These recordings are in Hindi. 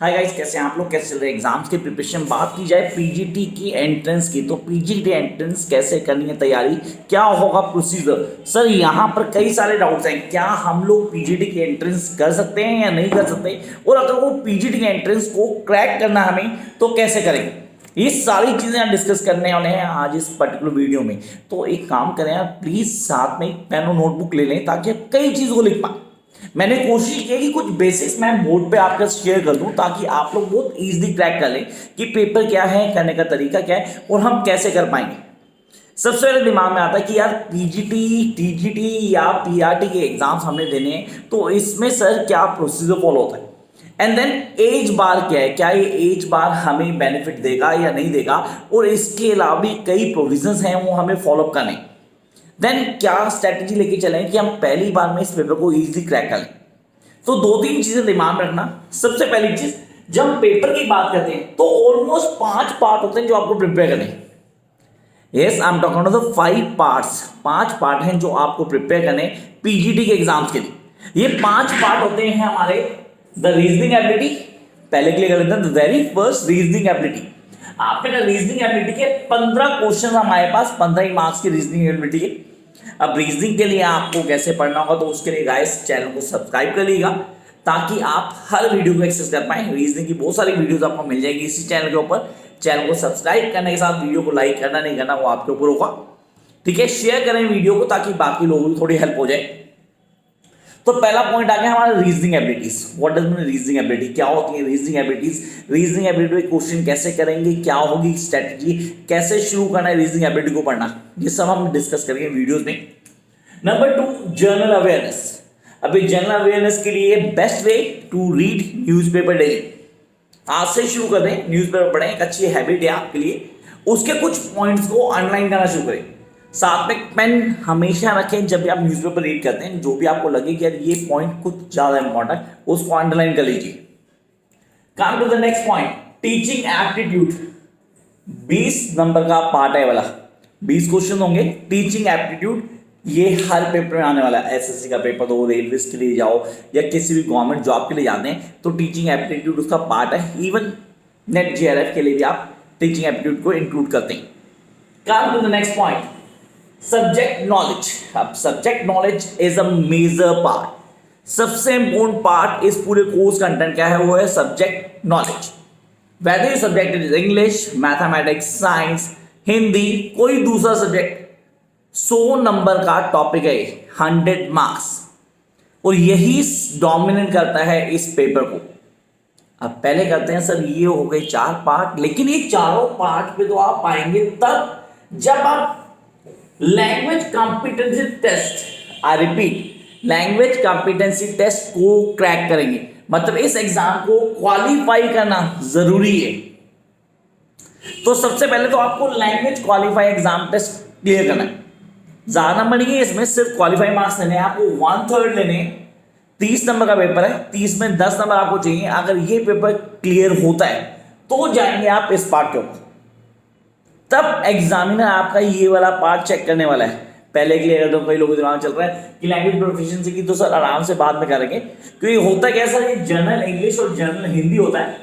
हाय गाइस, कैसे हैं आप लोग? कैसे चल रहे हैं एग्जाम्स की प्रिपरेशन? बात की जाए पीजीटी की एंट्रेंस की, तो पीजीटी एंट्रेंस कैसे करनी है तैयारी, क्या होगा प्रोसीजर? सर यहाँ पर कई सारे डाउट्स हैं। क्या हम लोग पीजीटी की एंट्रेंस कर सकते हैं या नहीं कर सकते, और अगर वो पीजीटी की एंट्रेंस को क्रैक करना हमें तो कैसे करेंगे? ये सारी चीजें हम डिस्कस करने वाले हैं आज इस पर्टिकुलर वीडियो में। तो एक काम करें आप, प्लीज साथ में पेन और नोटबुक ले लें ताकि आप कई चीजों को लिख पाए। मैंने कोशिश की कि कुछ बेसिक्स मैं बोर्ड पे आपके साथ शेयर कर दूं ताकि आप लोग बहुत इजीली क्रैक कर लें कि पेपर क्या है, करने का तरीका क्या है और हम कैसे कर पाएंगे। सबसे पहले दिमाग में आता है कि यार पीजीटी, टीजीटी या पीआरटी के एग्जाम्स हमें देने हैं, तो इसमें सर क्या प्रोसीजर फॉलो होता है, एंड देन एज बार क्या है, क्या ये एज बार हमें बेनिफिट देगा या नहीं देगा, और इसके अलावा भी कई प्रोविजंस हैं वो हमें फॉलो करने। देन क्या स्ट्रेटजी लेके चलें कि हम पहली बार में इस पेपर को इजीली क्रैक कर लें। तो दो तीन चीजें दिमाग में रखना। सबसे पहली चीज, जब हम पेपर की बात करते हैं तो ऑलमोस्ट 5 पार्ट होते हैं जो आपको प्रिपेयर करने हैं। Yes, I am talking about the 5 parts. 5 part हैं जो आपको प्रिपेयर करने पीजीटी के एग्जाम्स के लिए। ये 5 पार्ट होते हैं हमारे। द रीजनिंग एबिलिटी, पहले क्लियर कर लेते हैं। The very first, reasoning ability. आपके रीजनिंग एबिलिटी के 15 क्वेश्चन हमारे पास, 15 ही मार्क्स की रीजनिंग एबिलिटी के। अब रीजनिंग के लिए आपको कैसे पढ़ना होगा, तो उसके लिए गाइस चैनल को सब्सक्राइब कर लीजिएगा ताकि आप हर वीडियो को एक्सेस कर पाए। रीजनिंग की बहुत सारी वीडियोस आपको मिल जाएगी इसी चैनल के ऊपर। चैनल को सब्सक्राइब करने के साथ वीडियो को लाइक करना नहीं करना वो आपके ऊपर होगा, ठीक है। शेयर करें वीडियो को ताकि बाकी लोगों की थोड़ी हेल्प हो जाए। तो पहला पॉइंट आ गया हमारा reasoning abilities. What does mean reasoning ability, क्या होती है रीजनिंग एबिलिटीज? रीजनिंग एबिलिटी में क्वेश्चन कैसे करेंगे, क्या होगी स्ट्रेटजी, कैसे शुरू करना है रीजनिंग एबिलिटी को पढ़ना, ये सब हम डिस्कस करेंगे वीडियोस में। Number 2, general awareness. अभी जनरल अवेयरनेस के लिए best way to read newspaper daily. आज से शुरू कर दें, न्यूज़पेपर पढ़ें, एक अच्छी हैबिट है आपके लिए। उसके कुछ पॉइंट्स को अंडरलाइन करना शुरू करें। साथ में पेन हमेशा रखें जब भी आप न्यूज़पेपर रीड करते हैं। जो भी आपको लगे कि यार ये पॉइंट कुछ ज्यादा इंपॉर्टेंट है, उसको अंडरलाइन कर लीजिए। Come to the next point, teaching aptitude. 20 number का पार्ट है वाला, 20 क्वेश्चन होंगे। टीचिंग एप्टीट्यूड ये हर पेपर में आने वाला है। एसएससी का पेपर दो, रेलवे के लिए जाओ या किसी भी गवर्नमेंट जॉब के लिए जाते हैं तो टीचिंग एप्टीट्यूड उसका पार्ट है। इवन नेट जेआरएफ के लिए भी आप टीचिंग एप्टीट्यूड को इंक्लूड करते हैं। Come to the next point, subject knowledge. अब subject knowledge is a major part. सबसे इंपॉर्टेंट पार्ट इस पूरे कोर्स कंटेंट क्या है, वो है subject knowledge. Whether subject is English, mathematics, science, Hindi, कोई दूसरा सब्जेक्ट, 100 नंबर का टॉपिक है, 100 मार्क्स, और यही डोमिनेट करता है इस पेपर को। अब पहले करते हैं सर, ये हो गए 4 पार्ट, लेकिन ये चारों पार्ट पे तो आप पाएंगे तब जब आप language competency test, I repeat, language competency test को क्रैक करेंगे। मतलब इस एग्जाम को क्वालिफाई करना जरूरी है। तो सबसे पहले तो आपको language qualify exam test clear करना है। ज्यादा नंबर नहीं है इसमें, सिर्फ क्वालिफाई मार्क्स लेने हैं आपको, 1/3 लेने हैं। 30 नंबर का पेपर है, 30 में 10 नंबर आपको चाहिए। अगर ये पेपर क्लियर होता है तो जाएंगे आप इस पार्ट के ऊपर। तब एग्जामिनर आपका ये वाला पार्ट चेक करने वाला है। पहले क्लियर कर दो, कई लोगों के दिमाग चल रहा है कि लैंग्वेज प्रोफिशिएंसी की तो सर आराम से बाद में करेंगे, क्योंकि होता क्या है सर, ये जनरल इंग्लिश और जनरल हिंदी होता है,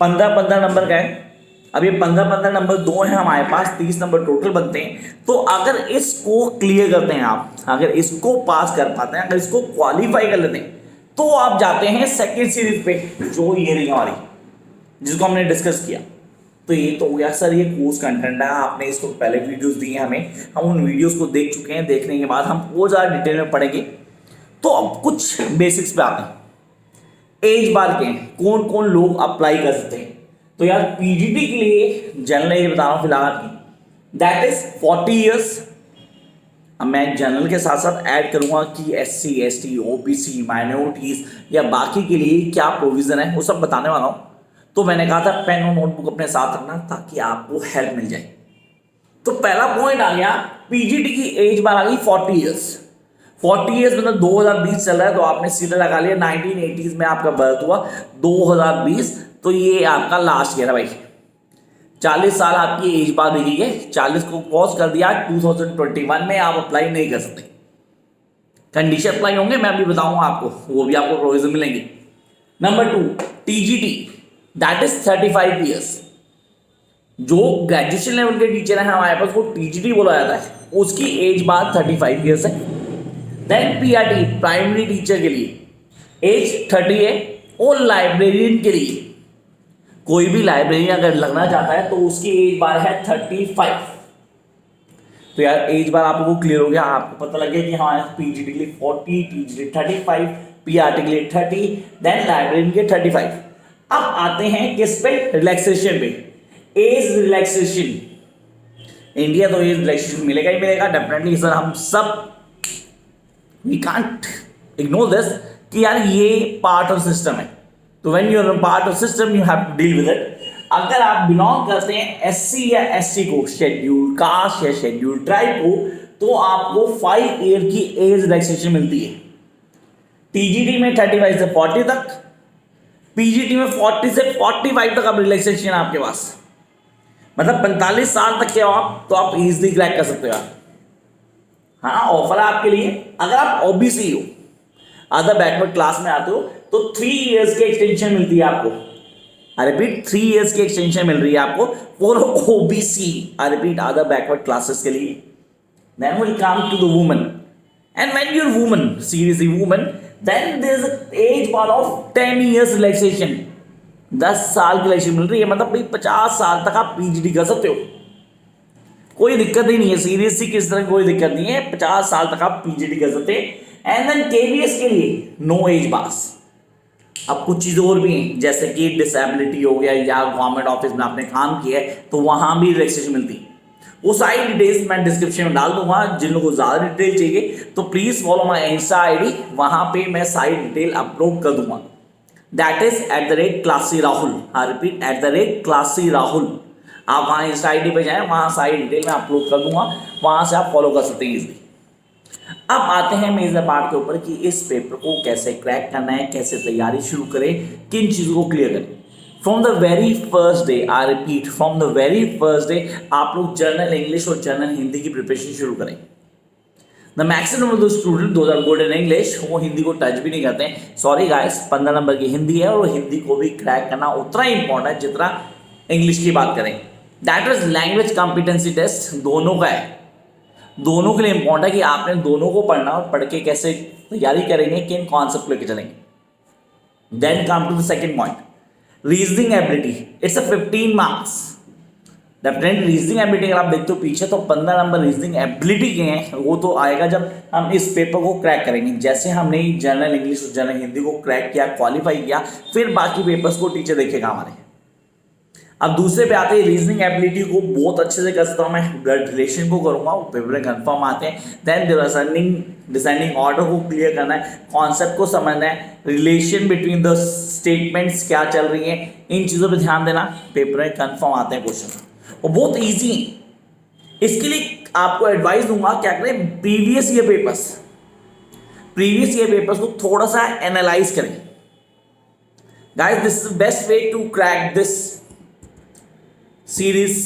15-15 नंबर का है। अब ये 15-15 नंबर दो हैं हमारे पास, 30 नंबर टोटल बनते हैं। तो अगर इसको क्लियर करते हैं आप, अगर इसको पास कर पाते हैं, अगर इसको क्वालिफाई कर लेते हैं, तो आप जाते हैं सेकेंड सीरीज पे, जो ये रही हमारी, जिसको हमने डिस्कस किया। तो ये तो हो गया सर, ये कोर्स कंटेंट है, आपने इसको पहले वीडियोस दी हैं हमें, हम उन वीडियोस को देख चुके हैं। देखने के बाद हम और ज़्यादा डिटेल में पढ़ेंगे। तो अब कुछ बेसिक्स पे आते हैं। एज बार के कौन कौन लोग अप्लाई कर सकते हैं? तो यार पीजीटी के लिए जनरल एज बता रहा हूँ फिलहाल की, दैट इज 40 ईयर्स। अब मैं जनरल के साथ साथ ऐड करूंगा कि एससी, एसटी, ओबीसी, माइनॉरिटीज या बाकी के लिए क्या प्रोविजन है, वो सब बताने वाला हूँ। तो मैंने कहा था पेन और नोटबुक अपने साथ रखना ताकि आपको हेल्प मिल जाए। तो पहला पॉइंट आ गया, पीजीटी की एज बार आ गई 40 ईयर्स। 40 ईयर्स मतलब 2020 चल रहा है, तो आपने सीधा लगा लिया 1980s में आपका बर्थ हुआ, 2020, तो ये आपका लास्ट ईयर है भाई। 40 साल आपकी एज बार दी गई है, 40 को क्रॉस कर दिया 2021 में आप अप्लाई नहीं कर सकते। कंडीशन अप्लाई होंगे, मैं अभी बताऊंगा आपको, वो भी आपको प्रोविजन मिलेंगे। Number 2, TGT. That is 35 years. जो ग्रेजुएशन लेवल के टीचर हैं हमारे पास, वो टीजीटी बोला जाता है, उसकी एज बाद 35 ईयर्स है। देन पीआरटी प्राइमरी टीचर के लिए एज 30 है, और लाइब्रेरियन के लिए कोई भी लाइब्रेरियन अगर लगना चाहता है तो उसकी एज बार है 35। तो यार एज बार आप लोगों को क्लियर हो गया, आपको पता लग गया कि हमारे पीजीटी के लिए 40, टीजीटी 35, पीआरटी के लिए 30, देन लाइब्रेरियन के 35। अब आते हैं किस पे, रिलैक्सेशन पे। एज रिलैक्सेशन, इंडिया तो एज रिलैक्सेशन मिलेगा ही मिलेगा डेफिनेटली सर, हम सब वी कांट इग्नोर दिस कि यार ये पार्ट ऑफ सिस्टम है। तो when you are part of system you have to deal with it. अगर आप बिलोंग करते हैं एससी या एसटी को, शेड्यूल कास्ट या शेड्यूल ट्राइब को, तो आपको 5 ईयर की एज रिलैक्सेशन मिलती है। टीजीटी में 35 से 40 तक, पीजीटी में 40 से 45 तक अब रिलैक्सेशन आपके पास, मतलब 45 साल तक के हो आप, तो आप इजीली क्रैक कर सकते हो आप। हाँ ऑफर है आपके लिए, अगर आप ओबीसी हो, अदर बैकवर्ड क्लास में आते हो, तो 3 ईयर्स की एक्सटेंशन मिलती है आपको। आई रिपीट 3 ईयर्स की एक्सटेंशन मिल रही है आपको for OBC, I repeat other backward classes के लिए। Then will come to the woman, and when you are woman, seriously woman, then there is age bar of 10 years relaxation. 10 साल की रिलैक्सेशन मिल रही है, मतलब भाई 50 साल तक आप पीजीडी कर सकते हो, कोई दिक्कत ही नहीं है, सीरियसली किस तरह कोई दिक्कत नहीं है, 50 साल तक आप पीजीडी कर सकते हैं। एंड देन केवीएस के लिए नो एज पास। अब कुछ चीज़ और भी हैं, जैसे कि डिसेबिलिटी हो गया या गवर्नमेंट ऑफिस में आपने काम किया है तो वहाँ भी रिलैक्सेशन मिलती है। वो सारी डिटेल्स मैं डिस्क्रिप्शन में डाल दूंगा, जिन लोगों को ज़्यादा डिटेल चाहिए तो please follow my Insta ID, वहाँ पे मैं सारी डिटेल अपलोड कर दूंगा। That is @classy Rahul, I repeat @classy Rahul. आप वहाँ इंस्टा आईडी पे जाएं, वहाँ सारी डिटेल मैं अपलोड कर दूंगा, वहाँ से आप फॉलो कर सकते हैं इजीली। अब आते हैं मेजर पार्ट के ऊपर कि इस पेपर को कैसे क्रैक करना है, कैसे तैयारी शुरू करें, किन चीज़ों को क्लियर करें। From the very first day, I repeat from the very first day, आप लोग जर्नल इंग्लिश और जर्नल हिंदी की प्रिपरेशन शुरू करें। The maximum of the student दो आर गुड इन इंग्लिश, वो हिंदी को टच भी नहीं करते हैं। सॉरी गाइस, 15 नंबर की हिंदी है और हिंदी को भी क्रैक करना उतना ही इंपॉर्टेंट है जितना इंग्लिश की बात करें। That is language competency test, दोनों का है, दोनों के लिए इंपॉर्टेंट है कि आपने दोनों को पढ़ना और पढ़ के कैसे तैयारी करेंगे, किन कॉन्सेप्ट लेके चलेंगे। Then come to the second point, reasoning ability, it's a 15 marks. Definitely reasoning ability अगर आप देखते हो पीछे, तो 15 नंबर रीजनिंग एबिलिटी के हैं, वो तो आएगा जब हम इस पेपर को क्रैक करेंगे। जैसे हमने जनरल इंग्लिश और जनरल हिंदी को क्रैक किया, क्वालिफाई किया, फिर बाकी पेपर्स को टीचर देखेगा हमारे। अब दूसरे पे आते हैं रीजनिंग एबिलिटी को बहुत अच्छे से कर सकता हूँ मैं, ब्लड रिलेशन को करूँगा, वो पेपर में कन्फर्म आते हैं। देन डिसेंडिंग ऑर्डर को क्लियर करना है, कॉन्सेप्ट को समझना है, रिलेशन बिटवीन द स्टेटमेंट्स क्या चल रही हैं, इन चीज़ों पे ध्यान देना, पेपर में कन्फर्म आते हैं क्वेश्चन, और बहुत ईजी है। इसके लिए आपको एडवाइस दूंगा क्या करें, प्रीवियस ईयर पेपर्स को थोड़ा सा एनालाइज करें। Guys this is best way to crack this series,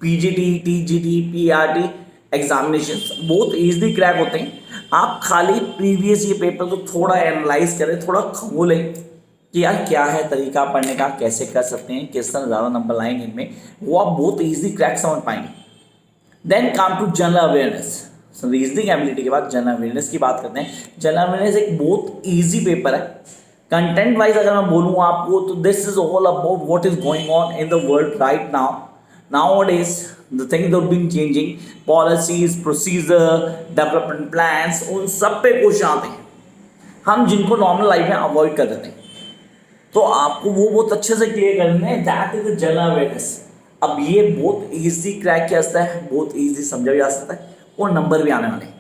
PGT, TGT, PRT examination बहुत इजीली क्रैक होते हैं। आप खाली प्रीवियस ईयर पेपर को थोड़ा एनालाइज करें, थोड़ा खोलें कि यार क्या है तरीका पढ़ने का, कैसे कर सकते हैं, किस तरह ज़्यादा नंबर लाएंगे इनमें, वो आप बहुत इजीली क्रैक समझ पाएंगे। Then come to general awareness. Reasoning ability के बाद जनरल अवेयरनेस की बात करते हैं। जनरल अवेयरनेस एक बहुत ईजी पेपर है। कंटेंट वाइज अगर मैं बोलूँ आपको, तो this is all about what is going on in the world right now. Nowadays, the things that have been changing, policies, procedure, development plans, उन सब पे क्वेश्चन आते हैं, हम जिनको नॉर्मल लाइफ में अवॉइड कर देते हैं, तो आपको वो बहुत अच्छे से क्लियर करना है। That is the general awareness. अब ये बहुत इजी क्रैक किया जाता है, बहुत इजी समझा भी जा सकता है, और नंबर भी आने वाले।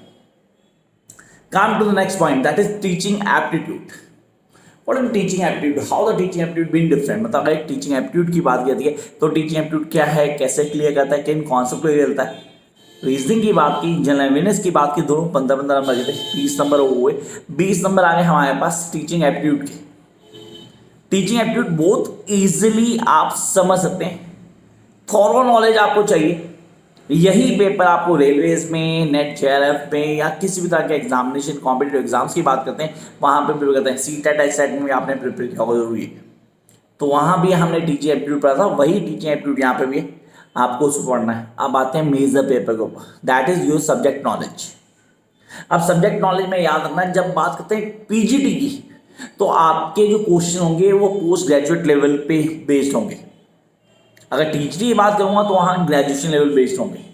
Come to the next point, that is teaching aptitude. What is teaching aptitude? How the teaching aptitude being different? मतलब अगर टीचिंग एप्टीट्यूड की बात की जाती है तो टीचिंग एप्टीट्यूड क्या है, कैसे क्लियर करता है, किन कॉन्सेप्ट को क्लियर करता है। रीजनिंग की बात की, जनरल अवेयरनेस की बात की, दोनों 15-15 नंबर के थे, 20 नंबर हुए, 20 नंबर आ गए हमारे पास टीचिंग एप्टीट्यूड के। टीचिंग एप्टीट्यूड बहुत ईजिली आप समझ सकते हैं, थॉरो नॉलेज आपको चाहिए। यही पेपर आपको रेलवेज में, नेट जेआरएफ में, या किसी भी तरह के एग्जामिनेशन कॉम्पिटिटिव एग्जाम्स की बात करते हैं, वहाँ पे प्रिपेयर करते हैं। सीटेट एचसेट में भी आपने प्रिपेयर किया होगा जरूरी है। तो वहाँ भी हमने टीचिंग एप्टीट्यूड पढ़ा था, वही टीचिंग एप्टीट्यूड यहाँ पे भी आपको उसको पढ़ना है। अब आते हैं मेजर पेपर के ऊपर, that is your subject knowledge. अब सब्जेक्ट नॉलेज में याद रखना, जब बात करते हैं पीजीटी की, तो आपके जो क्वेश्चन होंगे वो पोस्ट ग्रेजुएट लेवल पे बेस्ड होंगे। अगर टीचरी की बात करूँगा तो वहाँ ग्रेजुएशन लेवल बेस्ड होंगे।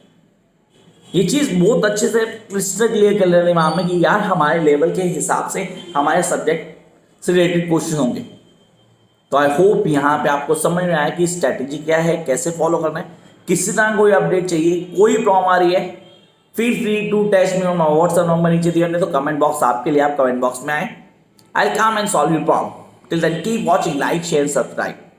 ये चीज़ बहुत अच्छे से क्रिस्टल क्लियर कर लेने दिमाग में कि यार हमारे लेवल के हिसाब से हमारे सब्जेक्ट से रिलेटेड क्वेश्चन होंगे। तो आई होप यहाँ पे आपको समझ में आया कि स्ट्रैटेजी क्या है, कैसे फॉलो करना है। किसी तरह कोई अपडेट चाहिए, कोई प्रॉब्लम आ रही है, feel free to text me on my WhatsApp number नीचे दिया, नहीं तो कमेंट बॉक्स आपके लिए, आप कमेंट बॉक्स में आए, I come and solve your problem. Till then keep watching, like share subscribe.